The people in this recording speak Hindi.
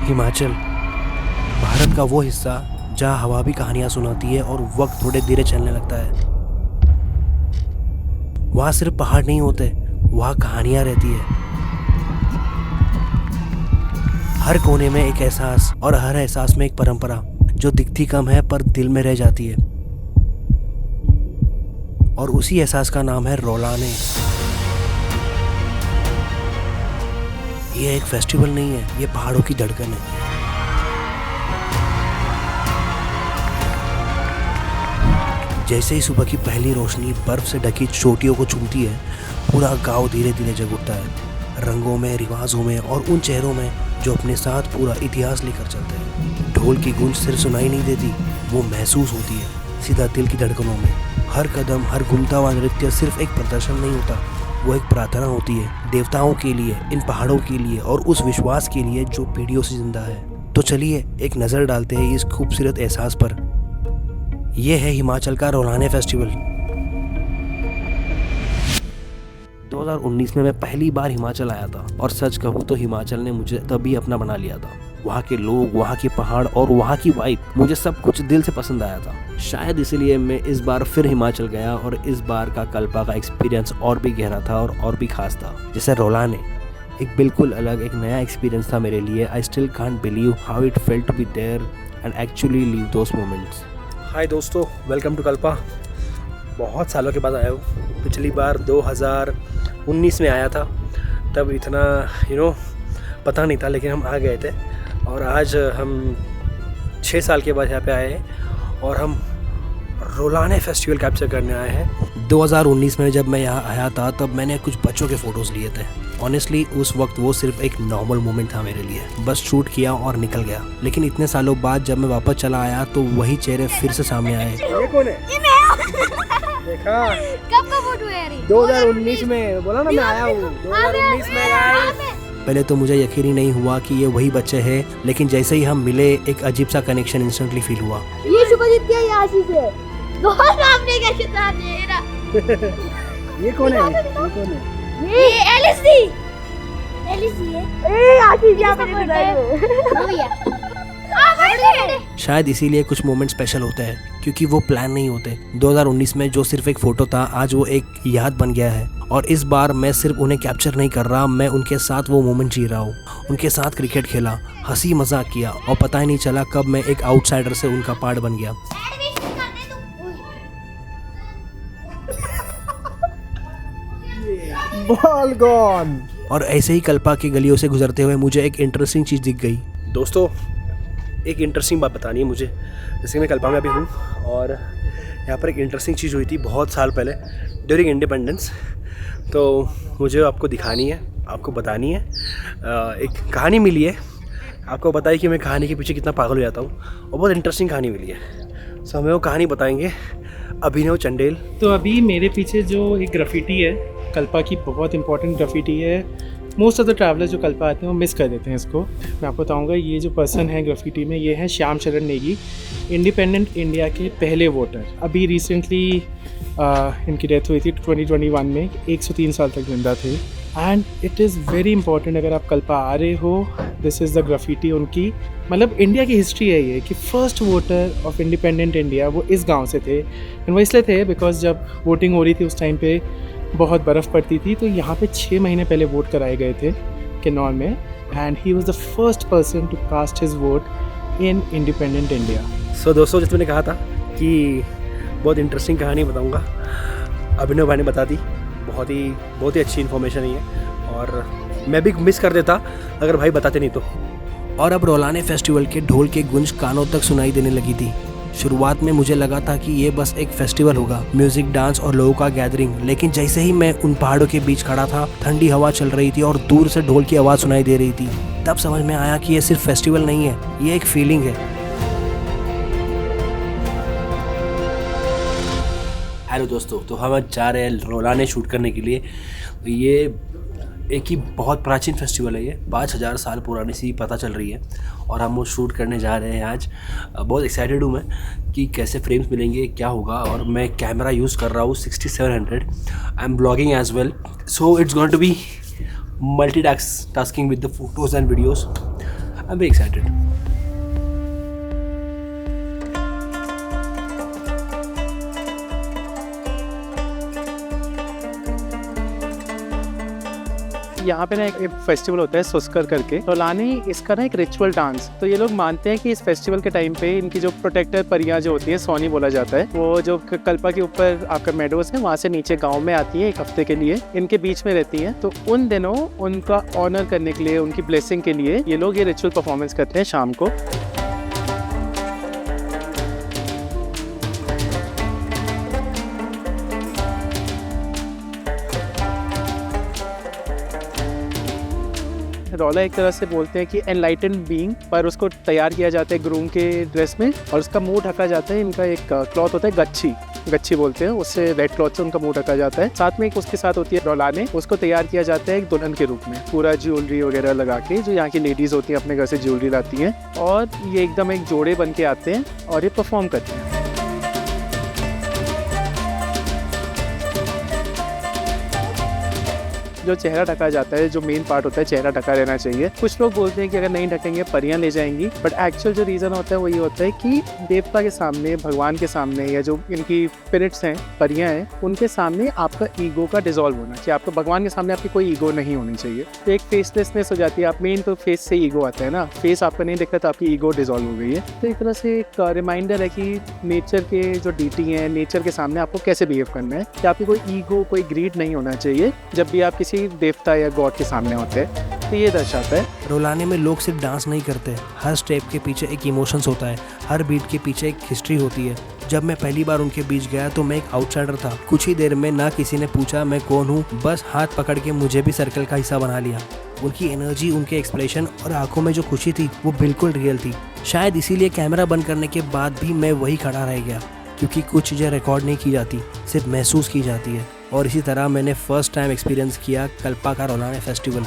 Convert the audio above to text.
हिमाचल भारत का वो हिस्सा जहाँ हवा भी कहानियाँ सुनाती है और वक्त थोड़े धीरे चलने लगता है। वहाँ सिर्फ पहाड़ नहीं होते, वहाँ कहानियाँ रहती है। हर कोने में एक एहसास और हर एहसास में एक परंपरा जो दिखती कम है पर दिल में रह जाती है। और उसी एहसास का नाम है रोलाने। ये एक फेस्टिवल नहीं है, ये पहाड़ों की धड़कन है। जैसे ही सुबह की पहली रोशनी बर्फ से ढकी चोटियों को चूमती है, पूरा गांव धीरे धीरे जग उठता है, रंगों में, रिवाजों में और उन चेहरों में जो अपने साथ पूरा इतिहास लेकर चलते हैं। ढोल की गूंज सिर्फ सुनाई नहीं देती, वो महसूस होती है सीधा दिल की धड़कनों में। हर कदम, हर घूमता हुआ नृत्य सिर्फ एक प्रदर्शन नहीं होता, वो एक प्रार्थना होती है देवताओं के लिए, इन पहाड़ों के लिए और उस विश्वास के लिए जो पीढ़ियों से जिंदा है। तो चलिए एक नज़र डालते हैं इस खूबसूरत एहसास पर। यह है हिमाचल का रोलाने फेस्टिवल। 2019 में मैं पहली बार हिमाचल आया था और सच कहूँ तो हिमाचल ने मुझे तभी अपना बना लिया था। वहाँ के लोग, वहाँ के पहाड़ और वहाँ की वाइब, मुझे सब कुछ दिल से पसंद आया था। शायद इसीलिए मैं इस बार फिर हिमाचल गया और इस बार का कल्पा का एक्सपीरियंस और भी गहरा था और भी खास था। जैसे रोलाने एक बिल्कुल अलग, एक नया एक्सपीरियंस था मेरे लिए। I still can't believe how it felt to be there and actually live those moments. Hi दोस्तों, वेलकम टू कल्पा। बहुत सालों के बाद आया हूँ। पिछली बार 2019 में आया था, तब इतना पता नहीं था, लेकिन हम आ गए थे। और आज हम 6 साल के बाद यहाँ पे आए हैं और हम रोलाने फेस्टिवल कैप्चर करने आए हैं। 2019 में जब मैं यहाँ आया था तब मैंने कुछ बच्चों के फ़ोटोज़ लिए थे। ऑनेस्टली उस वक्त वो सिर्फ एक नॉर्मल मोमेंट था मेरे लिए, बस शूट किया और निकल गया। लेकिन इतने सालों बाद जब मैं वापस चला आया तो वही चेहरे फिर से सामने आए। ये कौन है? देखा कब का फोटो है यार? 2019 में बोला ना मैं आया हूँ 2019 में गाइस। पहले तो मुझे यकीन ही नहीं हुआ कि ये वही बच्चे हैं, लेकिन जैसे ही हम मिले एक अजीब सा कनेक्शन इंस्टेंटली फील हुआ। ये शुभजीत क्या ये आशीष है? बहुत सामने का शैतान है मेरा। ये कौन है? ये कौन है? ये एलिसी है। ए आशीष यहाँ पे भैया। शायद इसीलिए कुछ मोमेंट स्पेशल होते हैं क्योंकि वो प्लान नहीं होते। 2019 में जो सिर्फ एक फोटो था, आज वो एक याद बन गया है। और इस बार मैं सिर्फ उन्हें कैप्चर नहीं कर रहा, मैं उनके साथ वो मोमेंट जी रहा हूँ। उनके साथ क्रिकेट खेला, हंसी मजाक किया और पता ही नहीं चला कब मैं एक आउटसाइडर से उनका पार्ट बन गया। Ball gone. और ऐसे ही कल्पा की गलियों से गुजरते हुए मुझे एक इंटरेस्टिंग चीज़ दिख गई। दोस्तों, एक इंटरेस्टिंग बात बतानी है मुझे। जैसे मैं कल्पा में अभी हूँ और यहाँ पर एक इंटरेस्टिंग चीज़ हुई थी बहुत साल पहले ड्यूरिंग इंडिपेंडेंस। तो मुझे आपको दिखानी है, आपको बतानी है। एक कहानी मिली है, आपको बताइए कि मैं कहानी के पीछे कितना पागल हो जाता हूँ, और बहुत इंटरेस्टिंग कहानी मिली है। सो हमें वो कहानी बताएंगे अभिनव चंडेल। तो अभी मेरे पीछे जो एक ग्राफिटी है, कल्पा की बहुत इंपॉर्टेंट ग्राफिटी है। मोस्ट ऑफ द ट्रैवलर्स जो कल्पा आते हैं वो मिस कर देते हैं इसको। मैं आपको बताऊंगा, ये जो पर्सन है ग्राफिटी में, ये है श्याम शरण नेगी, इंडिपेंडेंट इंडिया के पहले वोटर। अभी रिसेंटली इनकी डेथ हुई थी 2021 में। 103 साल तक जिंदा थे। And it is very important, अगर आप कल्पा आ रहे हो, दिस इज़ द ग्राफिटी उनकी। मतलब इंडिया की हिस्ट्री है ये कि first voter of independent India वो इस गाँव से थे। एंड वो इसलिए थे बिकॉज जब वोटिंग हो रही थी उस टाइम पे बहुत बर्फ़ पड़ती थी, तो यहाँ पे 6 महीने पहले वोट कराए गए थे किन्नौर में। And he was the first person to cast his vote in independent India. So दोस्तों, जैसे मैंने कहा था कि बहुत इंटरेस्टिंग कहानी बताऊंगा, अभिनव भाई ने बता दी। बहुत ही अच्छी इन्फॉर्मेशन है और मैं भी मिस कर देता अगर भाई बताते नहीं तो। और अब रोलाने फेस्टिवल के ढोल के गूंज कानों तक सुनाई देने लगी थी। शुरुआत में मुझे लगा था कि ये बस एक फेस्टिवल होगा, म्यूजिक, डांस और लोगों का गैदरिंग। लेकिन जैसे ही मैं उन पहाड़ों के बीच खड़ा था, ठंडी हवा चल रही थी और दूर से ढोल की आवाज़ सुनाई दे रही थी, तब समझ में आया कि ये सिर्फ फेस्टिवल नहीं है, ये एक फीलिंग है। हेलो दोस्तों, तो हम जा रहे हैं रोलाने शूट करने के लिए। ये एक ही बहुत प्राचीन फेस्टिवल है, ये 5000 साल पुरानी सी पता चल रही है और हम वो शूट करने जा रहे हैं आज। बहुत एक्साइटेड हूँ मैं कि कैसे फ्रेम्स मिलेंगे, क्या होगा। और मैं कैमरा यूज़ कर रहा हूँ 6700। I am blogging as well, so it's going to be multitasking with the photos and videos. I am very excited. यहाँ पे ना एक फेस्टिवल होता है सुस्कर करके, रोलानी इसका ना एक रिचुअल डांस। तो ये लोग मानते हैं कि इस फेस्टिवल के टाइम पे इनकी जो प्रोटेक्टर परियां जो होती है, सोनी बोला जाता है, वो जो कल्पा के ऊपर आपका मेडोज है वहाँ से नीचे गांव में आती है एक हफ्ते के लिए, इनके बीच में रहती हैं। तो उन दिनों उनका ऑनर करने के लिए, उनकी ब्लेसिंग के लिए ये लोग ये रिचुअल परफॉर्मेंस करते हैं शाम को। रौला एक तरह से बोलते हैं कि एनलाइटेंड बीइंग, पर उसको तैयार किया जाता है ग्रूम के ड्रेस में और उसका मुंह ढका जाता है। इनका एक क्लॉथ होता है गच्छी बोलते हैं, उससे रेड क्लॉथ से उनका मुंह ढका जाता है। साथ में एक उसके साथ होती है रौलाने, उसको तैयार किया जाता है एक दुल्हन के रूप में, पूरा ज्वेलरी वगैरह लगा के, जो यहाँ की लेडीज होती हैं अपने घर से ज्वेलरी लाती हैं, और ये एकदम एक जोड़े बन के आते हैं और ये परफॉर्म करते हैं। जो चेहरा ढका जाता है, जो मेन पार्ट होता है, चेहरा ढका रहना चाहिए। कुछ लोग बोलते हैं कि अगर नहीं ढकेंगे परियां ले जाएंगी, बट एक्चुअल जो रीज़न होता है वो ये होता है कि देवता के सामने, भगवान के सामने, या जो इनकी स्पिरिट्स हैं, परियां हैं, उनके सामने आपका ईगो का डिसॉल्व होना चाहिए। आपको भगवान के सामने आपकी कोई ईगो नहीं होनी चाहिए। तो एक फेसलेसनेस हो जाती है। आप मेन तो फेस से ईगो आता है ना, फेस आपका नहीं दिखता तो आपकी ईगो डिसॉल्व हो गई है। तो एक तरह से एक रिमाइंडर है कि नेचर के जो डीटी हैं, नेचर के सामने आपको कैसे बिहेव करना है, कि आपकी कोई ईगो, कोई ग्रीड नहीं होना चाहिए जब भी आप किसी देवता या गॉड के सामने होते हैं। तो ये दर्शाता है। रोलाने में लोग सिर्फ डांस नहीं करते, हर स्टेप के पीछे एक इमोशंस होता है, हर बीट के पीछे एक हिस्ट्री होती है। जब मैं पहली बार उनके बीच गया तो मैं एक आउटसाइडर था। कुछ ही देर में ना किसी ने पूछा मैं कौन हूँ, बस हाथ पकड़ के मुझे भी सर्कल का हिस्सा बना लिया। उनकी एनर्जी, उनके एक्सप्रेशन और आंखों में जो खुशी थी वो बिल्कुल रियल थी। शायद इसीलिए कैमरा बंद करने के बाद भी मैं वही खड़ा रह गया, क्योंकि कुछ चीज़ें रिकॉर्ड नहीं की जाती, सिर्फ महसूस की जाती है। और इसी तरह मैंने फर्स्ट टाइम एक्सपीरियंस किया कल्पा का रोलाने फेस्टिवल।